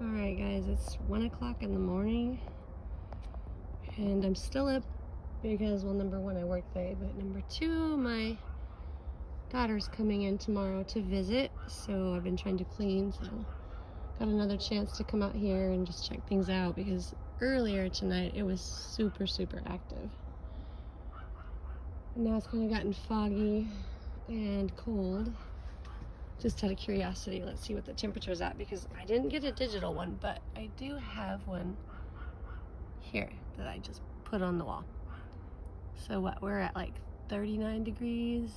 Alright guys, it's 1 o'clock in the morning and I'm still up because, well, number one, I work late, but number two, my daughter's coming in tomorrow to visit, so I've been trying to clean, so got another chance to come out here and just check things out because earlier tonight it was super active. And now it's kind of gotten foggy and cold. Just out of curiosity, let's see what the temperature is at, because I didn't get a digital one, but I do have one here that I just put on the wall. So what, we're at like 39 degrees.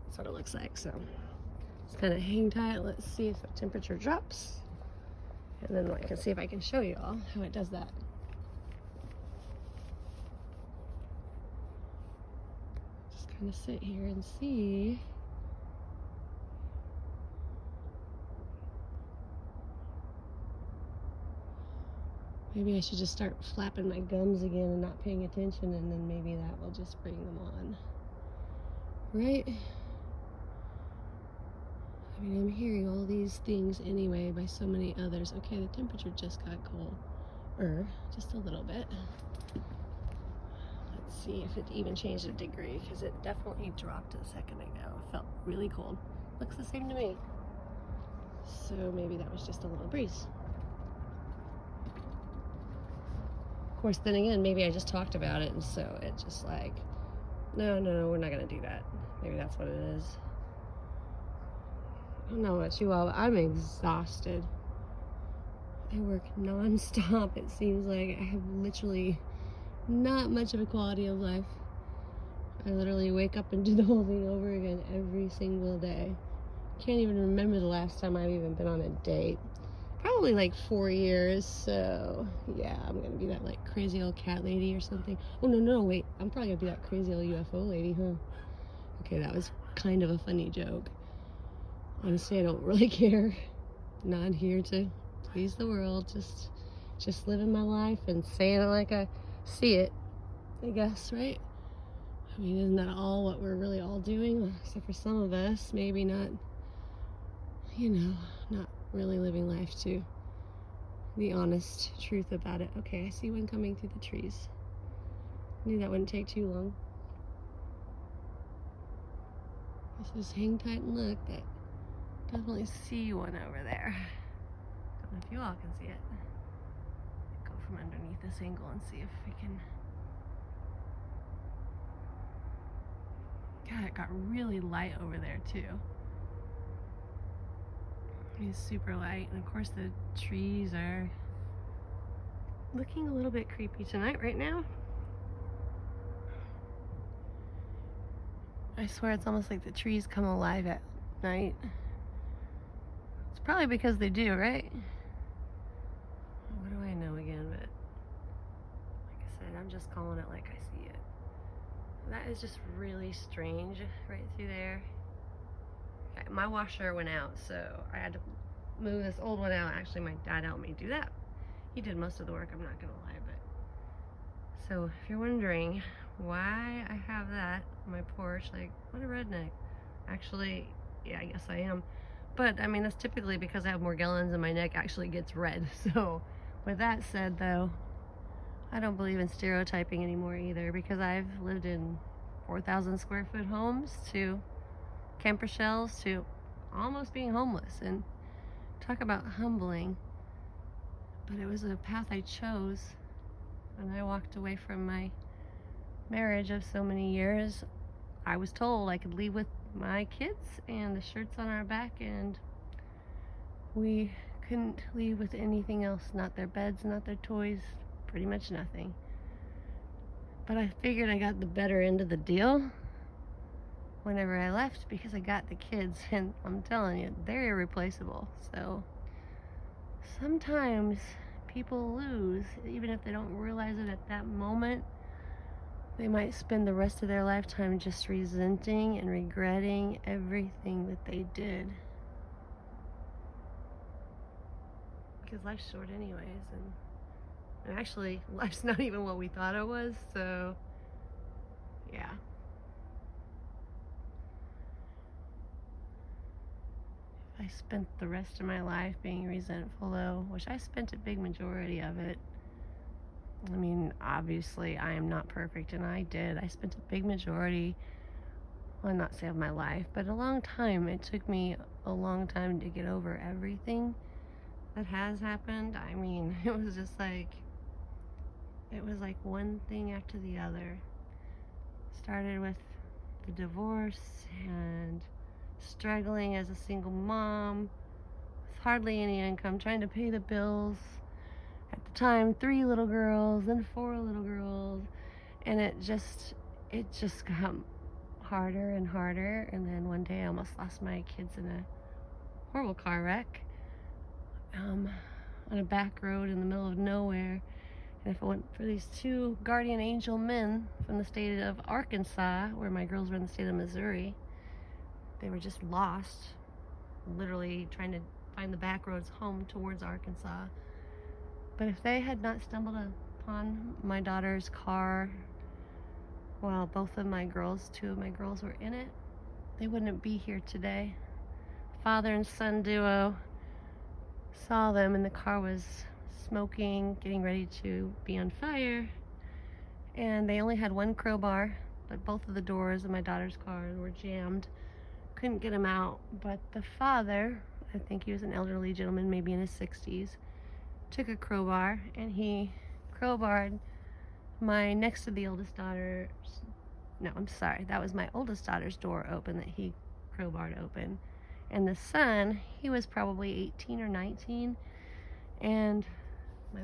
That's what it looks like. So just kind of hang tight. Let's see if the temperature drops. And then I can see if I can show you all how it does that. Just kind of sit here and see. Maybe I should just start flapping my gums again and not paying attention, and then maybe that will just bring them on. Right? I mean, I'm hearing all these things anyway by so many others. Okay, the temperature just got colder, just a little bit. Let's see if it even changed a degree, because it definitely dropped a second ago. It felt really cold. Looks the same to me. So maybe that was just a little breeze. Of course, then again, maybe I just talked about it, and so it just like, no, we're not gonna do that. Maybe that's what it is. I don't know about you all, but I'm exhausted. I work non-stop. It seems like I have literally not much of a quality of life. I literally wake up and do the whole thing over again every single day. Can't even remember the last time I've even been on a date. Probably like 4 years, so yeah, I'm gonna be that like crazy old cat lady or something. Oh no, wait, I'm probably gonna be that crazy old UFO lady, huh? Okay, that was kind of a funny joke. Honestly, I don't really care. Not here to please the world, just living my life and saying it like I see it, I guess, right? I mean, isn't that all what we're really all doing? Except for some of us, maybe not, not really living life to the honest truth about it. Okay, I see one coming through the trees. Knew that wouldn't take too long. Let's just hang tight and look, but definitely see one over there. Don't know if you all can see it. Go from underneath this angle and see if we can. God, it got really light over there too. It's super light, and of course the trees are looking a little bit creepy tonight right now. I swear it's almost like the trees come alive at night. It's probably because they do, right? What do I know again? But like I said, I'm just calling it like I see it. That is just really strange right through there. My washer went out, so I had to move this old one out. Actually, my dad helped me do that. He did most of the work, I'm not gonna lie. But so if you're wondering why I have that on my porch, like, what a redneck. Actually, yeah, I guess I am. But I mean, that's typically because I have Morgellons and my neck actually gets red. So with that said, though, I don't believe in stereotyping anymore either, because I've lived in 4,000 square foot homes to camper shells to almost being homeless, and talk about humbling. But it was a path I chose when I walked away from my marriage of so many years. I was told I could leave with my kids and the shirts on our back, and we couldn't leave with anything else, not their beds, not their toys, pretty much nothing. But I figured I got the better end of the deal whenever I left, because I got the kids, and I'm telling you, they're irreplaceable. So sometimes people lose, even if they don't realize it at that moment. They might spend the rest of their lifetime just resenting and regretting everything that they did. Because life's short anyways, and actually life's not even what we thought it was, so yeah. I spent the rest of my life being resentful, though, which I spent a big majority of it. I mean, obviously, I am not perfect, and I spent a big majority, well, not say of my life, but a long time. It took me a long time to get over everything that has happened. I mean, it was like one thing after the other. Started with the divorce and struggling as a single mom with hardly any income, trying to pay the bills. At the time, 3 little girls, then 4 little girls, and it just got harder and harder. And then one day I almost lost my kids in a horrible car wreck on a back road in the middle of nowhere. And if it went for these 2 guardian angel men from the state of Arkansas, where my girls were in the state of Missouri, they were just lost, literally trying to find the back roads home towards Arkansas. But if they had not stumbled upon my daughter's car while both of my girls, 2 of my girls, were in it, they wouldn't be here today. Father and son duo saw them, and the car was smoking, getting ready to be on fire, and they only had 1 crowbar, but both of the doors of my daughter's car were jammed. Couldn't get him out, but the father, I think he was an elderly gentleman, maybe in his 60s, took a crowbar and he crowbarred my next to the oldest daughter's, no, I'm sorry, that was my oldest daughter's door open that he crowbarred open. And the son, he was probably 18 or 19, and my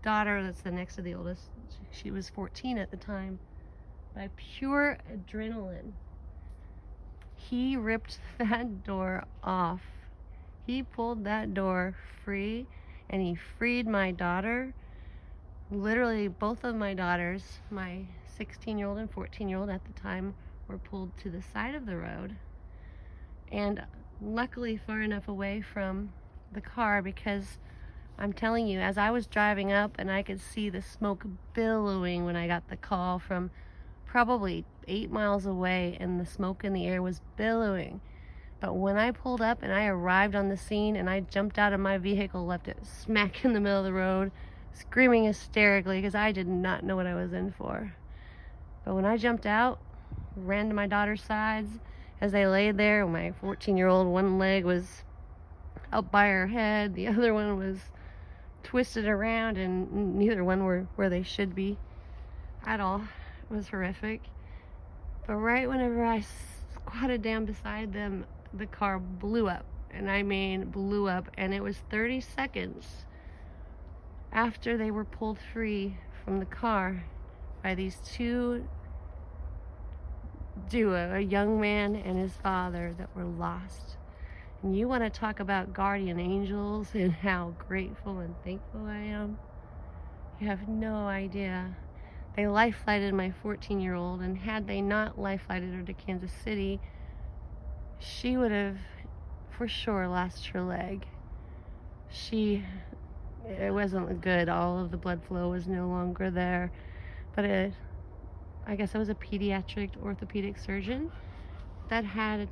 daughter, that's the next to the oldest, she was 14 at the time. By pure adrenaline, he ripped that door off. He pulled that door free, and he freed my daughter. Literally, both of my daughters, my 16-year-old and 14-year-old at the time, were pulled to the side of the road, and luckily far enough away from the car, because I'm telling you, as I was driving up and I could see the smoke billowing when I got the call from probably 8 miles away, and the smoke in the air was billowing. But when I pulled up and I arrived on the scene and I jumped out of my vehicle, left it smack in the middle of the road, screaming hysterically because I did not know what I was in for. But when I jumped out, ran to my daughter's sides, as they laid there, my 14-year-old, one leg was up by her head, the other one was twisted around, and neither one were where they should be at all. It was horrific. But right whenever I squatted down beside them, the car blew up, and I mean blew up, and it was 30 seconds after they were pulled free from the car by these 2 duo, a young man and his father, that were lost. And you want to talk about guardian angels and how grateful and thankful I am? You have no idea. They life-flighted my 14-year-old, and had they not life-flighted her to Kansas City, she would have for sure lost her leg. It wasn't good. All of the blood flow was no longer there. But I guess I was a pediatric orthopedic surgeon that had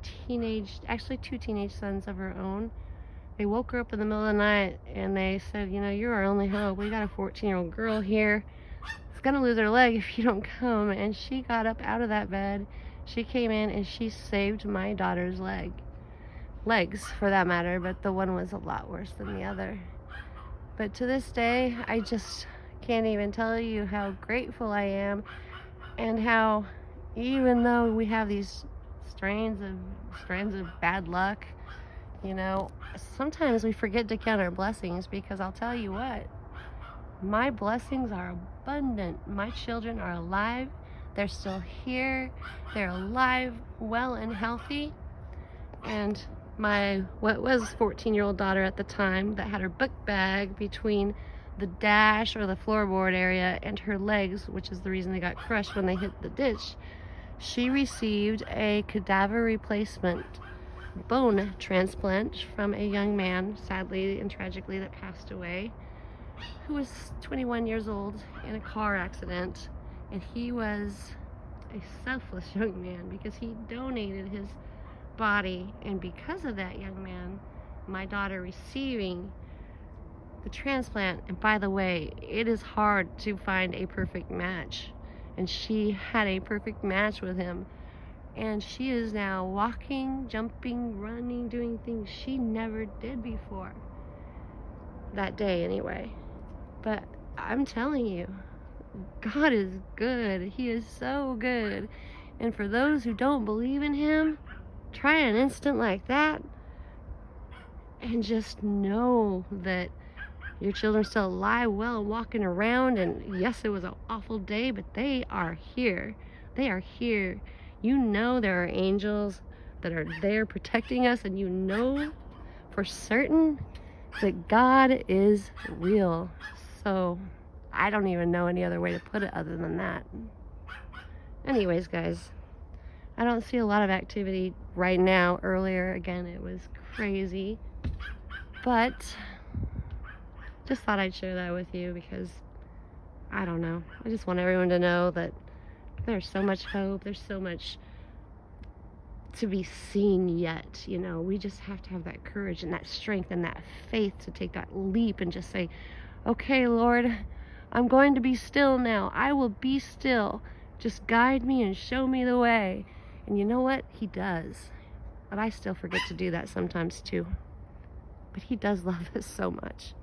actually 2 teenage sons of her own. They woke her up in the middle of the night and they said, you're our only hope. We got a 14-year-old girl here. It's gonna lose her leg if you don't come. And she got up out of that bed. She came in and she saved my daughter's legs for that matter, but the one was a lot worse than the other. But to this day, I just can't even tell you how grateful I am, and how, even though we have these strands of bad luck, sometimes we forget to count our blessings, because I'll tell you what, my blessings are abundant. My children are alive. They're still here. They're alive, well and healthy. And my what was 14-year-old daughter at the time, that had her book bag between the dash or the floorboard area and her legs, which is the reason they got crushed when they hit the ditch, she received a cadaver replacement bone transplant from a young man, sadly and tragically, that passed away, who was 21 years old in a car accident. And he was a selfless young man, because he donated his body, and because of that young man, my daughter receiving the transplant. And by the way, it is hard to find a perfect match. And she had a perfect match with him. And she is now walking, jumping, running, doing things she never did before. That day, anyway. But I'm telling you, God is good. He is so good. And for those who don't believe in Him, try an instant like that and just know that your children are still alive, well, and walking around. And yes, it was an awful day, but they are here. They are here. You know there are angels that are there protecting us, and you know for certain that God is real. So I don't even know any other way to put it other than that. Anyways, guys, I don't see a lot of activity right now. Earlier, again, it was crazy. But just thought I'd share that with you because, I don't know. I just want everyone to know that there's so much hope. There's so much to be seen yet. You know, we just have to have that courage and that strength and that faith to take that leap and just say, okay, Lord, I'm going to be still now. I will be still. Just guide me and show me the way. And you know what? He does. But I still forget to do that sometimes too. But He does love us so much.